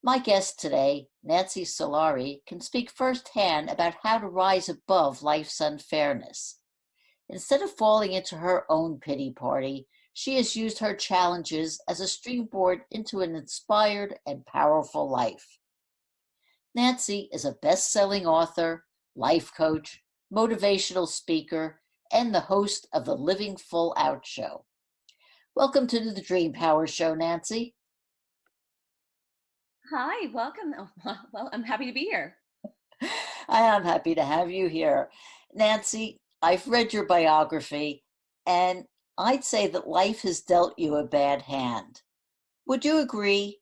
My guest today, Nancy Solari, can speak firsthand about how to rise above life's unfairness. Instead of falling into her own pity party, she has used her challenges as a springboard into an inspired and powerful life. Nancy is a best-selling author, life coach, motivational speaker, and the host of the Living Full Out Show. Welcome to the Dream Power Show, Nancy. Hi, welcome. Well, I'm happy to be here. I am happy to have you here. Nancy, I've read your biography, and I'd say that life has dealt you a bad hand. Would you agree?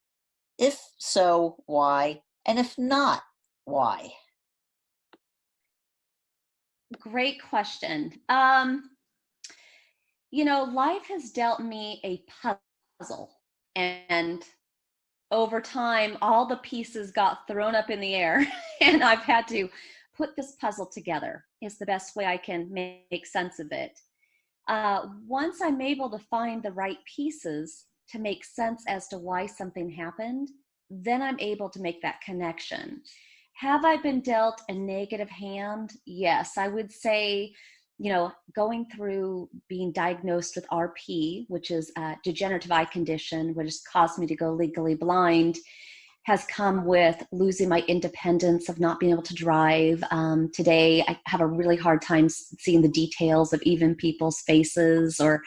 If so, why? And if not, why? Great question. Life has dealt me a puzzle, and over time, all the pieces got thrown up in the air, and I've had to put this puzzle together. Is the best way I can make sense of it. Once I'm able to find the right pieces to make sense as to why something happened, then I'm able to make that connection. Have I been dealt a negative hand? Yes, I would say, going through being diagnosed with RP, which is a degenerative eye condition, which has caused me to go legally blind, has come with losing my independence of not being able to drive. Today, I have a really hard time seeing the details of even people's faces or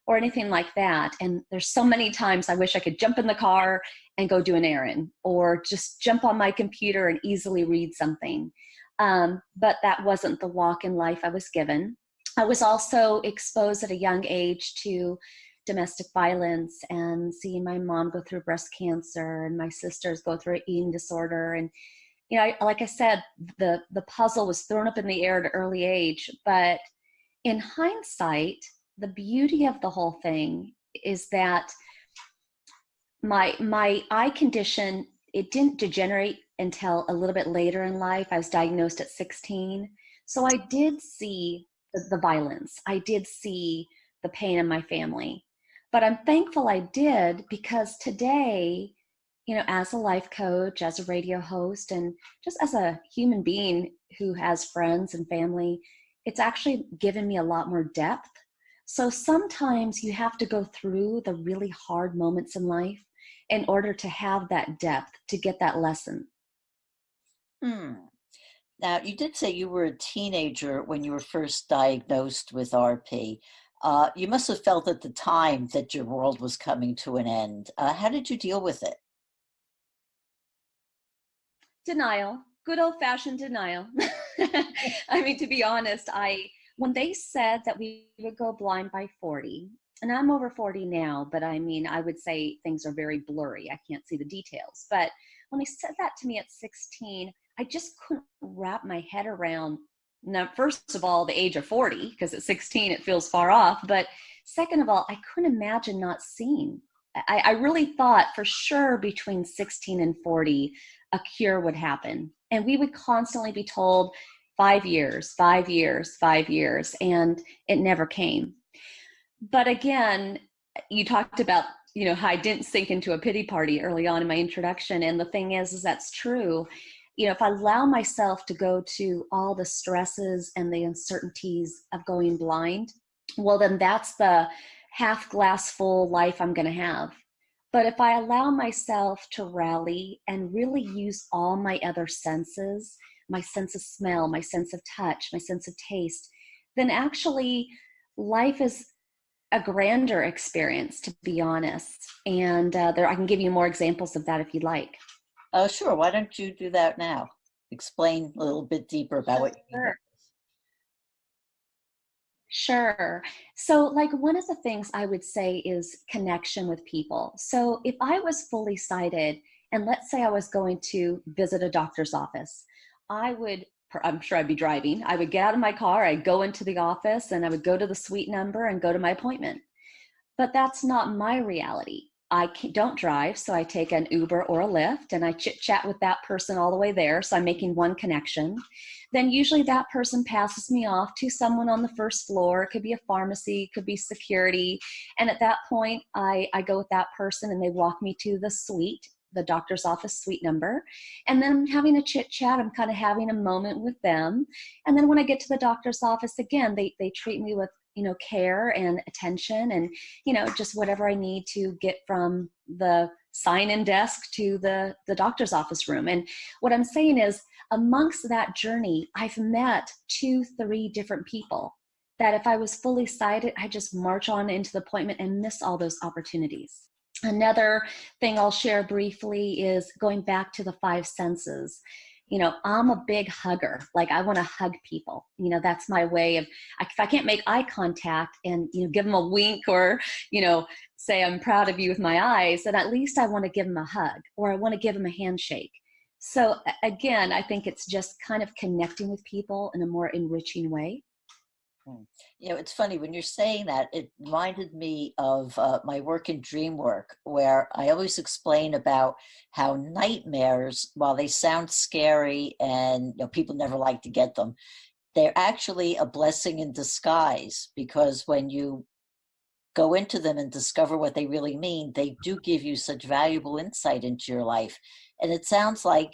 anything like that. And there's so many times I wish I could jump in the car and go do an errand, or just jump on my computer and easily read something. But that wasn't the walk in life I was given. I was also exposed at a young age to domestic violence, and seeing my mom go through breast cancer and my sisters go through an eating disorder. And, like I said, the puzzle was thrown up in the air at an early age. But in hindsight, the beauty of the whole thing is that my eye condition, it didn't degenerate until a little bit later in life. I was diagnosed at 16. So I did see the violence. I did see the pain in my family. But I'm thankful I did, because today, as a life coach, as a radio host, and just as a human being who has friends and family, it's actually given me a lot more depth. So sometimes you have to go through the really hard moments in life in order to have that depth, to get that lesson. Hmm. Now, you did say you were a teenager when you were first diagnosed with RP. You must have felt at the time that your world was coming to an end. How did you deal with it? Denial, good old fashioned denial. I mean, to be honest, when they said that we would go blind by 40, and I'm over 40 now, but I mean, I would say things are very blurry. I can't see the details. But when they said that to me at 16, I just couldn't wrap my head around, now, first of all, the age of 40, because at 16 it feels far off. But second of all, I couldn't imagine not seeing. I really thought for sure between 16 and 40, a cure would happen. And we would constantly be told 5 years, 5 years, 5 years, and it never came. But again, you talked about, how I didn't sink into a pity party early on in my introduction. And the thing is that's true. If I allow myself to go to all the stresses and the uncertainties of going blind, well, then that's the half glass full life I'm going to have. But if I allow myself to rally and really use all my other senses, my sense of smell, my sense of touch, my sense of taste, then actually life is a grander experience, to be honest. And I can give you more examples of that if you'd like. Sure. Why don't you do that now? Explain a little bit deeper about what you mean. Sure. So, like, one of the things I would say is connection with people. So if I was fully sighted, and let's say I was going to visit a doctor's office, I'm sure I'd be driving. I would get out of my car, I'd go into the office, and I would go to the suite number and go to my appointment. But that's not my reality. Don't drive, so I take an Uber or a Lyft, and I chit chat with that person all the way there. So I'm making one connection. Then usually that person passes me off to someone on the first floor. It could be a pharmacy, it could be security. And at that point, I go with that person and they walk me to the suite. the doctor's office suite number. And then I'm having a chit chat. I'm kind of having a moment with them. And then when I get to the doctor's office, again, they treat me with, care and attention and, just whatever I need to get from the sign-in desk to the doctor's office room. And what I'm saying is, amongst that journey, I've met 2-3 different people that if I was fully sighted, I just march on into the appointment and miss all those opportunities. Another thing I'll share briefly is going back to the 5 senses. I'm a big hugger. Like, I want to hug people. That's my way of, if I can't make eye contact and, give them a wink or, say I'm proud of you with my eyes, then at least I want to give them a hug or I want to give them a handshake. So again, I think it's just kind of connecting with people in a more enriching way. It's funny when you're saying that, it reminded me of my work in dream work, where I always explain about how nightmares, while they sound scary and people never like to get them, they're actually a blessing in disguise, because when you go into them and discover what they really mean, they do give you such valuable insight into your life. And it sounds like,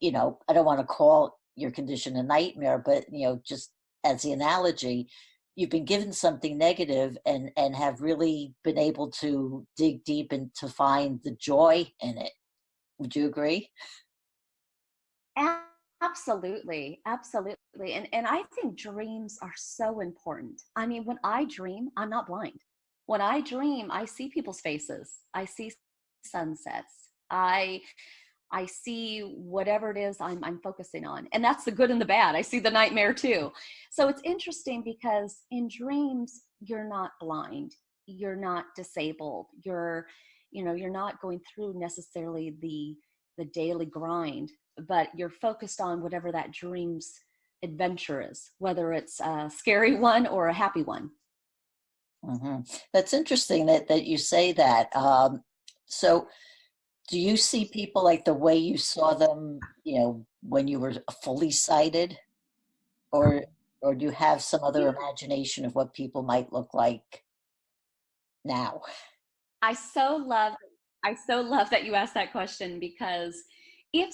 I don't want to call your condition a nightmare, but, just as the analogy, you've been given something negative and have really been able to dig deep and to find the joy in it. Would you agree? Absolutely. Absolutely. And I think dreams are so important. I mean, when I dream, I'm not blind. When I dream, I see people's faces. I see sunsets. I see whatever it is I'm focusing on. And that's the good and the bad. I see the nightmare too. So it's interesting because in dreams, you're not blind. You're not disabled. You're not going through necessarily the daily grind, but you're focused on whatever that dream's adventure is, whether it's a scary one or a happy one. Mm-hmm. That's interesting that you say that. So do you see people like the way you saw them, when you were fully sighted, or do you have some other imagination of what people might look like now? I so love that you asked that question, because if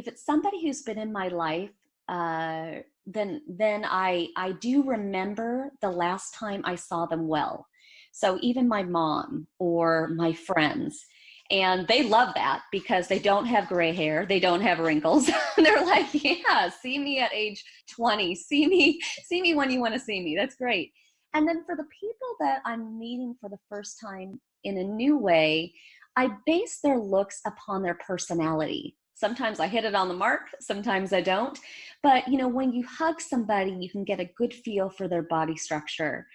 it's somebody who's been in my life, then I do remember the last time I saw them well. So even my mom or my friends, and they love that because they don't have gray hair, they don't have wrinkles. They're like, yeah, see me at age 20, see me when you want to see me. That's great. And then for the people that I'm meeting for the first time in a new way, I base their looks upon their personality. Sometimes I hit it on the mark, sometimes I don't. But, when you hug somebody, you can get a good feel for their body structure.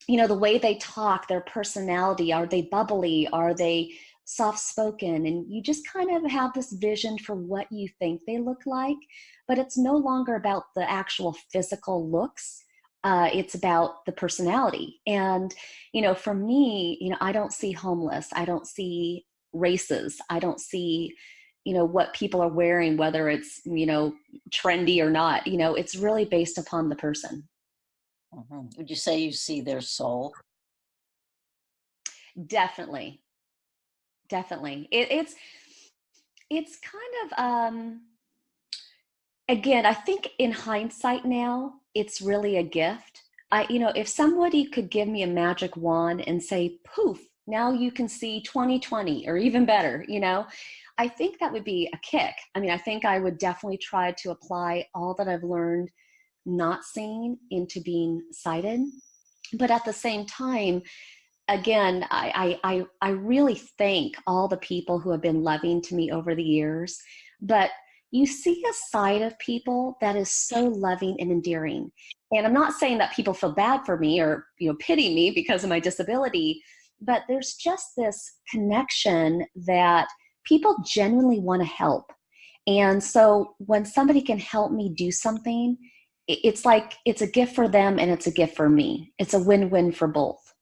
The way they talk, their personality. Are they bubbly? Are they soft-spoken? And you just kind of have this vision for what you think they look like. But it's no longer about the actual physical looks. It's about the personality. And, for me, I don't see homeless. I don't see races. I don't see, what people are wearing, whether it's, trendy or not. It's really based upon the person. Mm-hmm. Would you say you see their soul? Definitely. Definitely. It's kind of, again, I think in hindsight now, it's really a gift. If somebody could give me a magic wand and say, poof, now you can see 2020 or even better, I think that would be a kick. I mean, I think I would definitely try to apply all that I've learned not seeing into being sighted. But at the same time, again, I really thank all the people who have been loving to me over the years. But you see a side of people that is so loving and endearing. And I'm not saying that people feel bad for me or, pity me because of my disability, but there's just this connection that people genuinely want to help. And so when somebody can help me do something, it's like it's a gift for them and it's a gift for me. It's a win-win for both.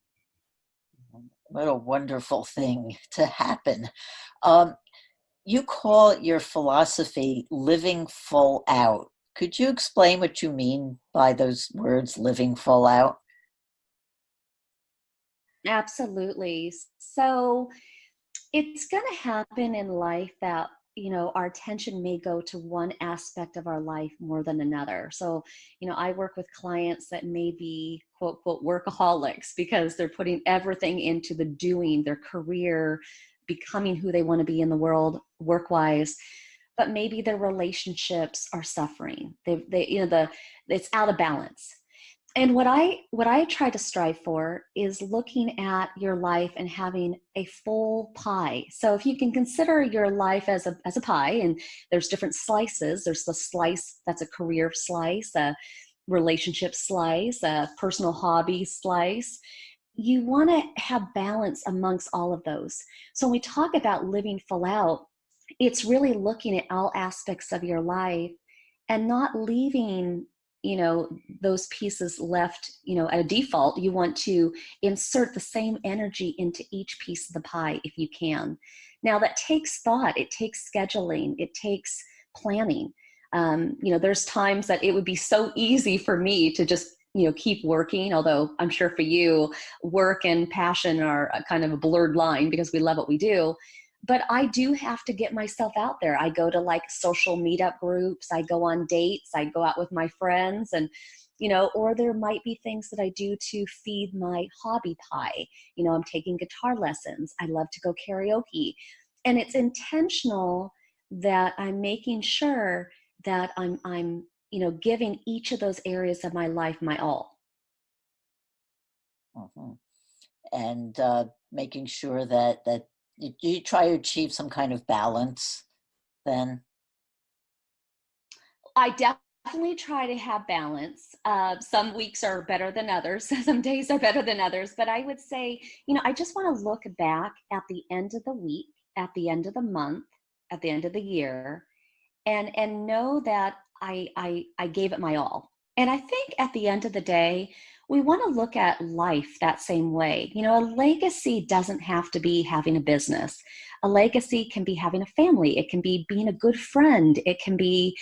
What a wonderful thing to happen. You call your philosophy living full out. Could you explain what you mean by those words, living full out? Absolutely. So It's going to happen in life that, our attention may go to one aspect of our life more than another. So, I work with clients that may be quote, quote, workaholics because they're putting everything into the doing, their career, becoming who they want to be in the world work-wise. But maybe their relationships are suffering. It's out of balance. And what I try to strive for is looking at your life and having a full pie. So if you can consider your life as a pie, and there's different slices. There's the slice that's a career slice, a relationship slice, a personal hobby slice. You want to have balance amongst all of those. So when we talk about living full out, it's really looking at all aspects of your life and not leaving, those pieces left, at a default. You want to insert the same energy into each piece of the pie if you can. Now that takes thought, it takes scheduling, it takes planning. There's times that it would be so easy for me to just, keep working, although I'm sure for you, work and passion are a kind of a blurred line because we love what we do. But I do have to get myself out there. I go to like social meetup groups, I go on dates, I go out with my friends, and, or there might be things that I do to feed my hobby pie. I'm taking guitar lessons. I love to go karaoke. And it's intentional that I'm making sure that I'm giving each of those areas of my life my all. Mhm. And making sure that you try to achieve some kind of balance then. I definitely try to have balance. Some weeks are better than others. Some days are better than others. But I would say, I just want to look back at the end of the week, at the end of the month, at the end of the year, and know that I gave it my all. And I think at the end of the day, we want to look at life that same way. A legacy doesn't have to be having a business. A legacy can be having a family. It can be being a good friend. It can be,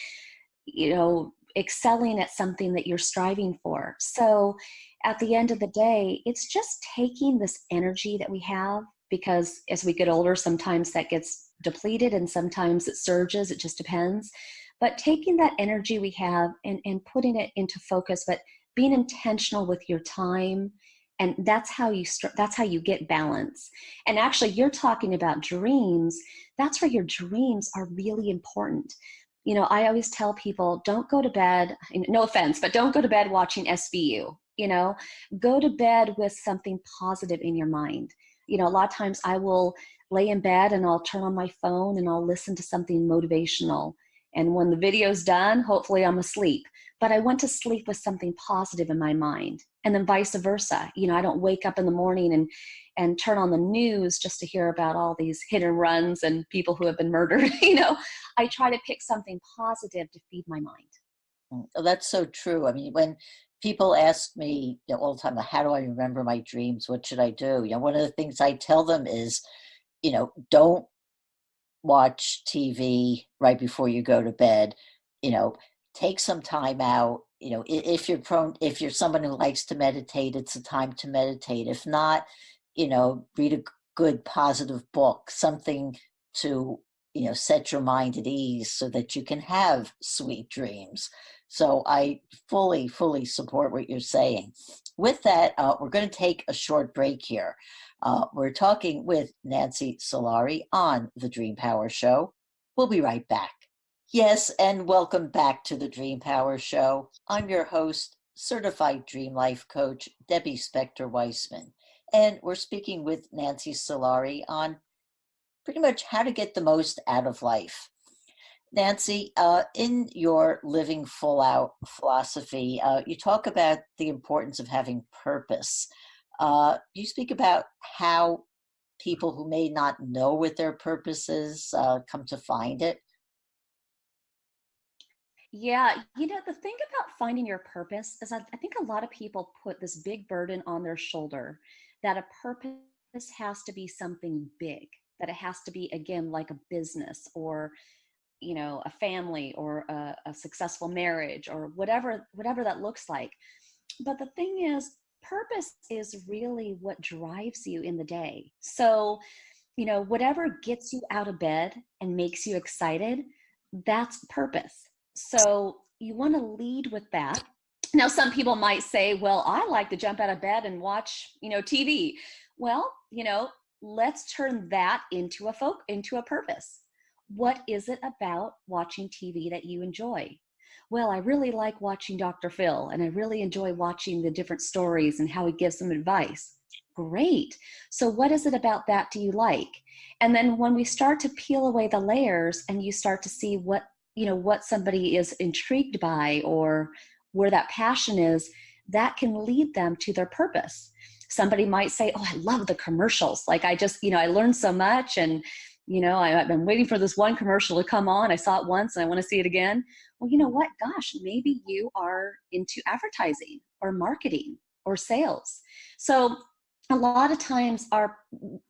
excelling at something that you're striving for. So at the end of the day, it's just taking this energy that we have, because as we get older, sometimes that gets depleted and sometimes it surges. It just depends. But taking that energy we have and putting it into focus, but being intentional with your time. And that's how you get balance. And actually, you're talking about dreams. That's where your dreams are really important. I always tell people, don't go to bed, no offense, but don't go to bed watching SVU. Go to bed with something positive in your mind. A lot of times I will lay in bed and I'll turn on my phone and I'll listen to something motivational. And when the video's done, hopefully I'm asleep. But I went to sleep with something positive in my mind. And then vice versa. I don't wake up in the morning and turn on the news just to hear about all these hit and runs and people who have been murdered. I try to pick something positive to feed my mind. Oh, that's so true. I mean, when people ask me, all the time, how do I remember my dreams? What should I do? One of the things I tell them is, don't watch TV right before you go to bed. You know, take some time out. If you're someone who likes to meditate, it's a time to meditate. If not, read a good positive book, something to, set your mind at ease so that you can have sweet dreams. So I fully, fully support what you're saying. With that, we're going to take a short break here. We're talking with Nancy Solari on The Dream Power Show. We'll be right back. Yes, and welcome back to The Dream Power Show. I'm your host, certified dream life coach, Debbie Weisman. And we're speaking with Nancy Solari on pretty much how to get the most out of life. Nancy, in your living full out philosophy, you talk about the importance of having purpose. You speak about how people who may not know what their purpose is come to find it. Yeah, the thing about finding your purpose is I think a lot of people put this big burden on their shoulder that a purpose has to be something big, that it has to be, again, like a business or, a family or a successful marriage or whatever that looks like. But the thing is, purpose is really what drives you in the day. So whatever gets you out of bed and makes you excited, that's purpose. So you want to lead with that. Now, some people might say, well, I like to jump out of bed and watch, TV. Well, let's turn that into a purpose. What is it about watching TV that you enjoy? Well, I really like watching Dr. Phil, and I really enjoy watching the different stories and how he gives some advice. Great. So what is it about that do you like? And then when we start to peel away the layers and you start to see what somebody is intrigued by or where that passion is, that can lead them to their purpose. Somebody might say, oh, I love the commercials. Like I just, I learned so much, and I've been waiting for this one commercial to come on. I saw it once and I want to see it again. Well, you know what? Gosh, maybe you are into advertising or marketing or sales. So a lot of times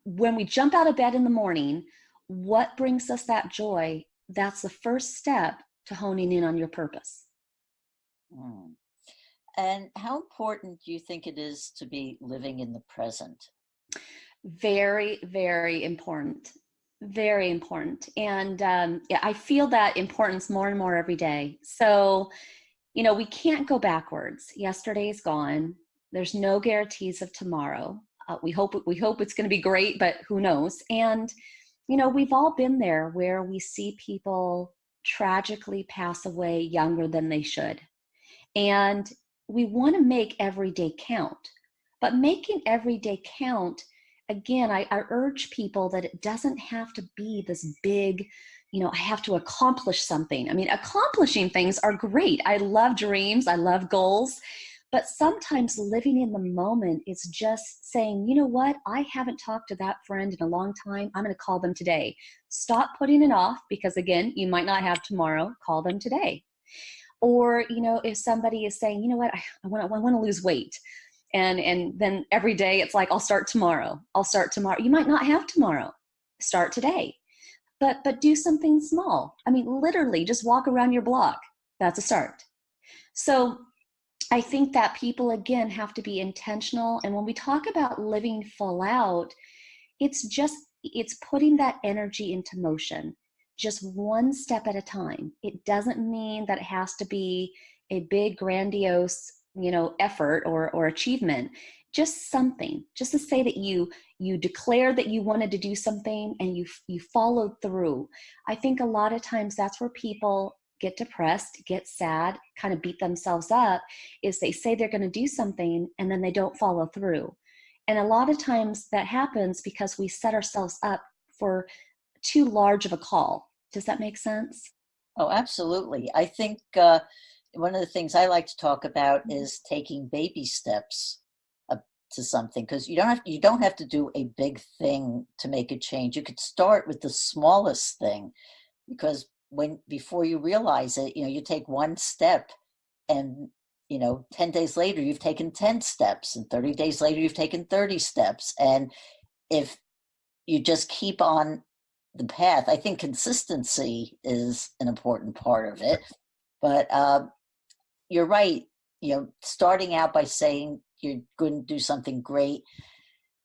when we jump out of bed in the morning, what brings us that joy? That's the first step to honing in on your purpose. Mm. And how important do you think it is to be living in the present? Very, very important. Very important. And yeah, I feel that importance more and more every day. So, we can't go backwards. Yesterday's gone. There's no guarantees of tomorrow. We hope it's going to be great, but who knows? And, we've all been there where we see people tragically pass away younger than they should. And we want to make every day count. But making every day count, again, I urge people that it doesn't have to be this big, I have to accomplish something. I mean, accomplishing things are great. I love dreams. I love goals. But sometimes living in the moment is just saying, you know what? I haven't talked to that friend in a long time. I'm going to call them today. Stop putting it off because, again, you might not have tomorrow. Call them today. Or, if somebody is saying, you know what, I want to lose weight. And then every day it's like, I'll start tomorrow. You might not have tomorrow. Start today. But do something small. I mean, literally just walk around your block. That's a start. So I think that people, again, have to be intentional. And when we talk about living full out, it's putting that energy into motion, just one step at a time. It doesn't mean that it has to be a big, grandiose, effort or achievement. Just something, just to say that you declared that you wanted to do something and you followed through. I think a lot of times that's where people get depressed, get sad, kind of beat themselves up, is they say they're going to do something and then they don't follow through. And a lot of times that happens because we set ourselves up for too large of a call. Does that make sense? Oh, absolutely. I think one of the things I like to talk about is taking baby steps up to something, because you don't have to do a big thing to make a change. You could start with the smallest thing, because before you realize it, you take one step, and 10 days later you've taken 10 steps, and 30 days later you've taken 30 steps. And if you just keep on the path, I think consistency is an important part of it. But you're right. Starting out by saying you're going to do something great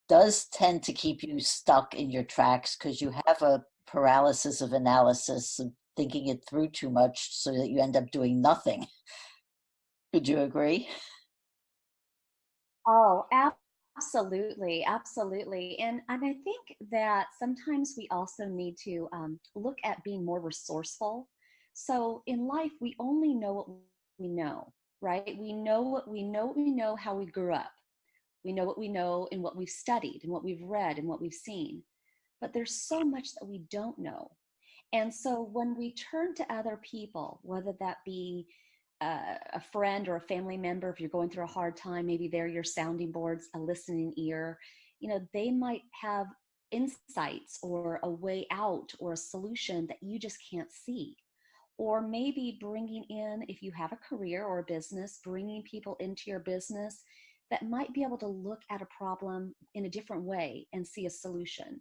does tend to keep you stuck in your tracks, because you have a paralysis of analysis of thinking it through too much, so that you end up doing nothing. Would you agree? Oh, absolutely, absolutely. And I think that sometimes we also need to look at being more resourceful. So in life, we only know what we know, right? We know what we know, how we grew up. We know what we know and what we've studied and what we've read and what we've seen. But there's so much that we don't know. And so when we turn to other people, whether that be a friend or a family member, if you're going through a hard time, maybe they're your sounding boards, a listening ear, they might have insights or a way out or a solution that you just can't see. Or maybe bringing in, if you have a career or a business, bringing people into your business that might be able to look at a problem in a different way and see a solution.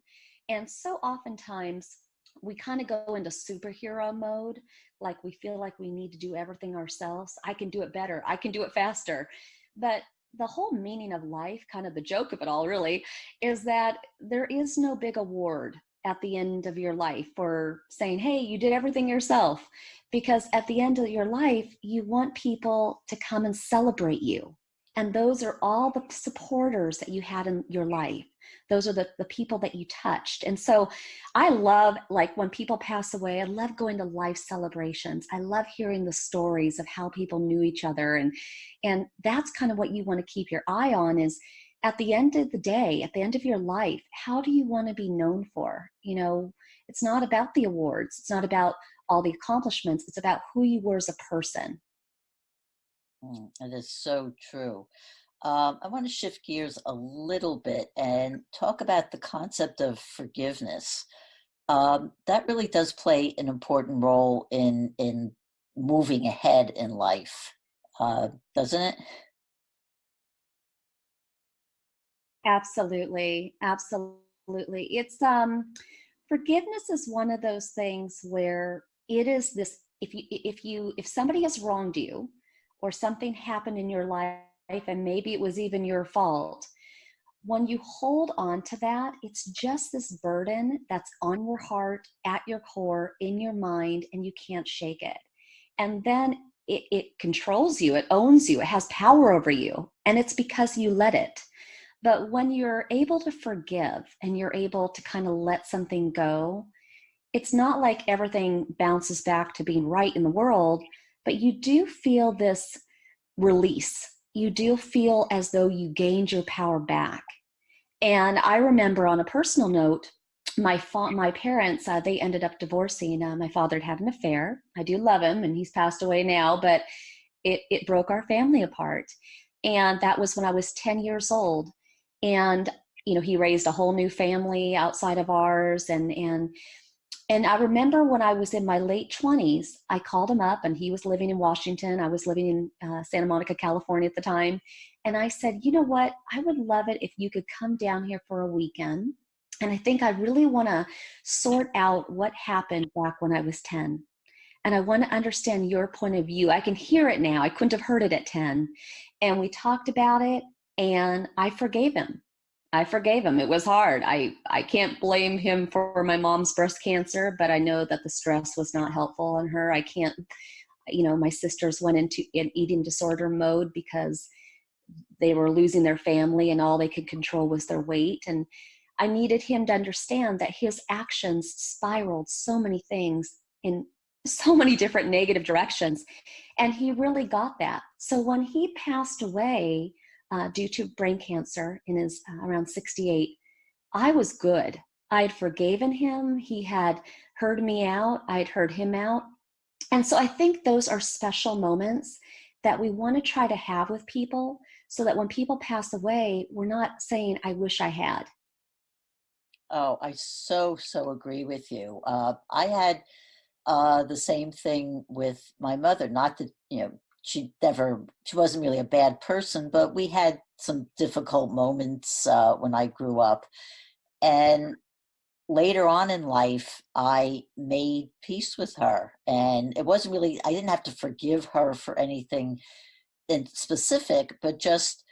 And so oftentimes we kind of go into superhero mode, like we feel like we need to do everything ourselves. I can do it better. I can do it faster. But the whole meaning of life, kind of the joke of it all really, is that there is no big award at the end of your life for saying, hey, you did everything yourself. Because at the end of your life, you want people to come and celebrate you. And those are all the supporters that you had in your life. Those are the people that you touched. And so I love, like, when people pass away, I love going to life celebrations. I love hearing the stories of how people knew each other. And that's kind of what you want to keep your eye on, is at the end of the day, at the end of your life, how do you want to be known for? You know, it's not about the awards. It's not about all the accomplishments. It's about who you were as a person. It is so true. I want to shift gears a little bit and talk about the concept of forgiveness. That really does play an important role in moving ahead in life, doesn't it? Absolutely. Absolutely. It's forgiveness is one of those things where it is this, if somebody has wronged you or something happened in your life and maybe it was even your fault, when you hold on to that, it's just this burden that's on your heart, at your core, in your mind, and you can't shake it. And then it controls you, it owns you, it has power over you, and it's because you let it. But when you're able to forgive and you're able to kind of let something go, it's not like everything bounces back to being right in the world, but you do feel this release. You do feel as though you gained your power back. And I remember, on a personal note, my parents, they ended up divorcing. My father had an affair. I do love him, and he's passed away now, but it broke our family apart. And that was when I was 10 years old. And, you know, he raised a whole new family outside of ours. And I remember when I was in my late 20s, I called him up, and he was living in Washington. I was living in Santa Monica, California at the time. And I said, you know what? I would love it if you could come down here for a weekend. And I think I really want to sort out what happened back when I was 10. And I want to understand your point of view. I can hear it now. I couldn't have heard it at 10. And we talked about it, and I forgave him. I forgave him. It was hard. I can't blame him for my mom's breast cancer, but I know that the stress was not helpful on her. I can't, you know, my sisters went into an eating disorder mode because they were losing their family and all they could control was their weight. And I needed him to understand that his actions spiraled so many things in so many different negative directions. And he really got that. So when he passed away due to brain cancer in his around 68, I was good. I'd forgiven him. He had heard me out. I'd heard him out. And so I think those are special moments that we want to try to have with people, so that when people pass away, we're not saying, I wish I had. Oh, I so agree with you. I had the same thing with my mother. Not that, she wasn't really a bad person, but we had some difficult moments when I grew up. And later on in life, I made peace with her. And it wasn't really, I didn't have to forgive her for anything in specific, but just,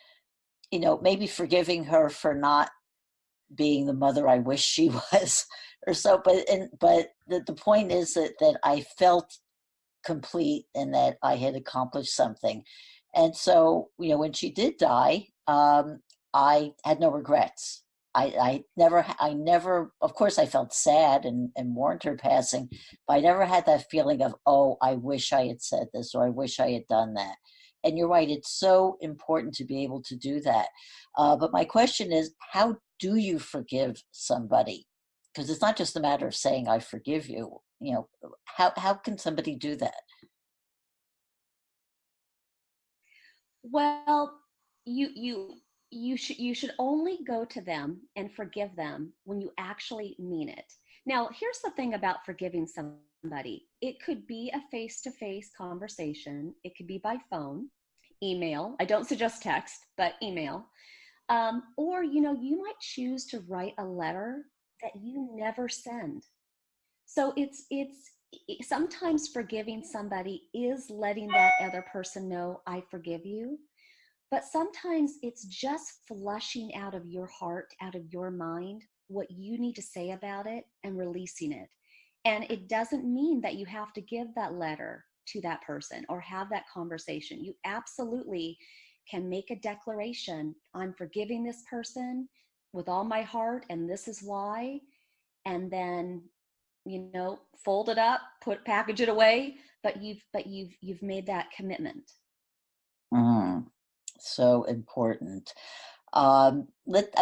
maybe forgiving her for not being the mother I wish she was or so. But the point is that I felt complete and that I had accomplished something. And so, when she did die, I had no regrets. I never, of course, I felt sad and mourned her passing, but I never had that feeling of, oh, I wish I had said this or I wish I had done that. And you're right, it's so important to be able to do that. But my question is, how do you forgive somebody? Because it's not just a matter of saying, I forgive you. How can somebody do that? Well, you should only go to them and forgive them when you actually mean it. Now, here's the thing about forgiving somebody. It could be a face-to-face conversation. It could be by phone, email. I don't suggest text, but email. Or, you might choose to write a letter that you never send. So sometimes forgiving somebody is letting that other person know, I forgive you. But sometimes it's just flushing out of your heart, out of your mind, what you need to say about it and releasing it. And it doesn't mean that you have to give that letter to that person or have that conversation. You absolutely can make a declaration. I'm forgiving this person with all my heart, and this is why. And then, fold it up, package it away, but you've made that commitment. So important. I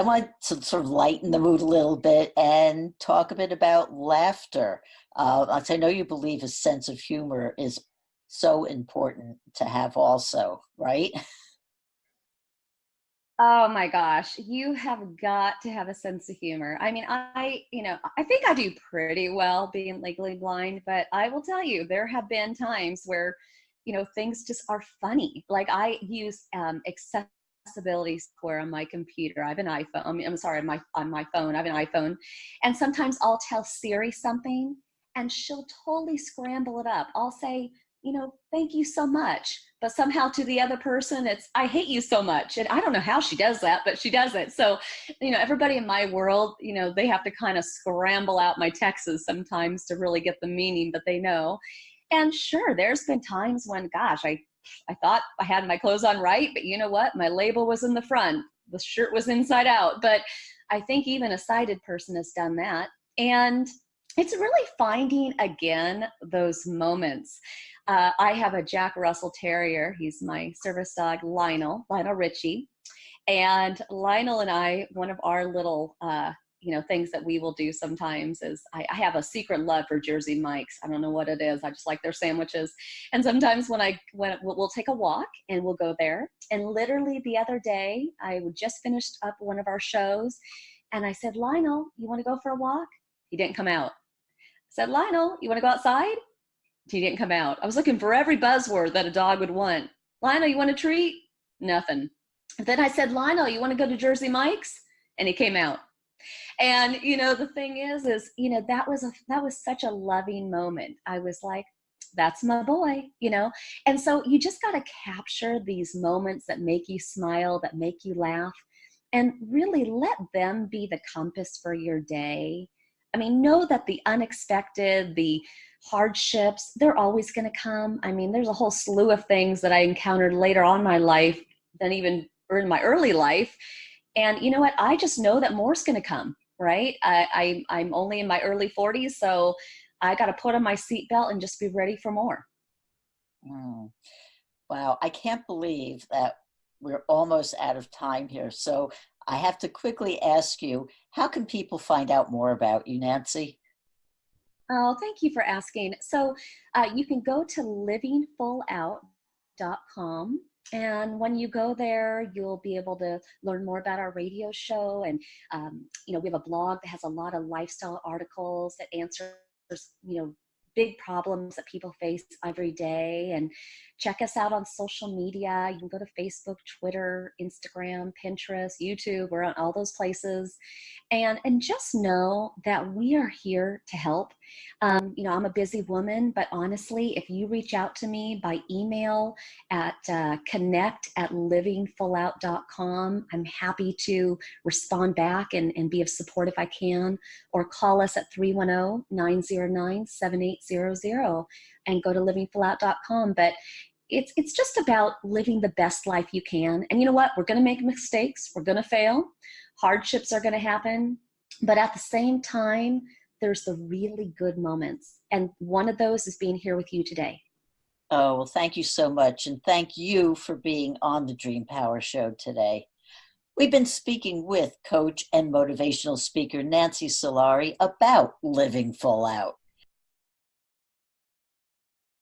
want to sort of lighten the mood a little bit and talk a bit about laughter. I know you believe a sense of humor is so important to have also, right? Oh my gosh, you have got to have a sense of humor. I mean, I think I do pretty well being legally blind, but I will tell you, there have been times where, things just are funny. Like I use accessibility software on my computer. I have an iPhone. I'm sorry, on my phone. I have an iPhone, and sometimes I'll tell Siri something, and she'll totally scramble it up. I'll say, thank you so much. But somehow to the other person, it's, I hate you so much. And I don't know how she does that, but she does it. So, everybody in my world, they have to kind of scramble out my texts sometimes to really get the meaning that they know. And sure, there's been times when, gosh, I thought I had my clothes on right, but you know what? My label was in the front. The shirt was inside out. But I think even a sighted person has done that. And it's really finding, again, those moments. I have a Jack Russell Terrier. He's my service dog, Lionel Richie. And Lionel and I, one of our little, things that we will do sometimes is I have a secret love for Jersey Mike's. I don't know what it is. I just like their sandwiches. And sometimes when we'll take a walk and we'll go there. And literally the other day, I just finished up one of our shows. And I said, Lionel, you want to go for a walk? He didn't come out. I said, Lionel, you want to go outside? He didn't come out. I was looking for every buzzword that a dog would want. Lionel, you want a treat? Nothing. Then I said, Lionel, you want to go to Jersey Mike's? And he came out. And, the thing is, that was such a loving moment. I was like, that's my boy, And so you just got to capture these moments that make you smile, that make you laugh, and really let them be the compass for your day. I mean, know that the unexpected, the hardships, they're always going to come. I mean, there's a whole slew of things that I encountered later on in my life than even in my early life. And you know what? I just know that more's going to come, right? I'm only in my early 40s, so I got to put on my seatbelt and just be ready for more. Wow, I can't believe that we're almost out of time here. So I have to quickly ask you, how can people find out more about you, Nancy? Oh, thank you for asking. So you can go to livingfullout.com. And when you go there, you'll be able to learn more about our radio show. And, we have a blog that has a lot of lifestyle articles that answers, big problems that people face every day. And check us out on social media. You can go to Facebook, Twitter, Instagram, Pinterest, YouTube. We're on all those places. And just know that we are here to help. I'm a busy woman, but honestly, if you reach out to me by email at connect@livingfullout.com, I'm happy to respond back and be of support if I can, or call us at 310-909-7800 and go to livingfullout.com. But it's just about living the best life you can. And you know what? We're going to make mistakes. We're going to fail. Hardships are going to happen. But at the same time, there's the really good moments. And one of those is being here with you today. Oh, well, thank you so much. And thank you for being on the Dream Power Show today. We've been speaking with coach and motivational speaker Nancy Solari about living full out.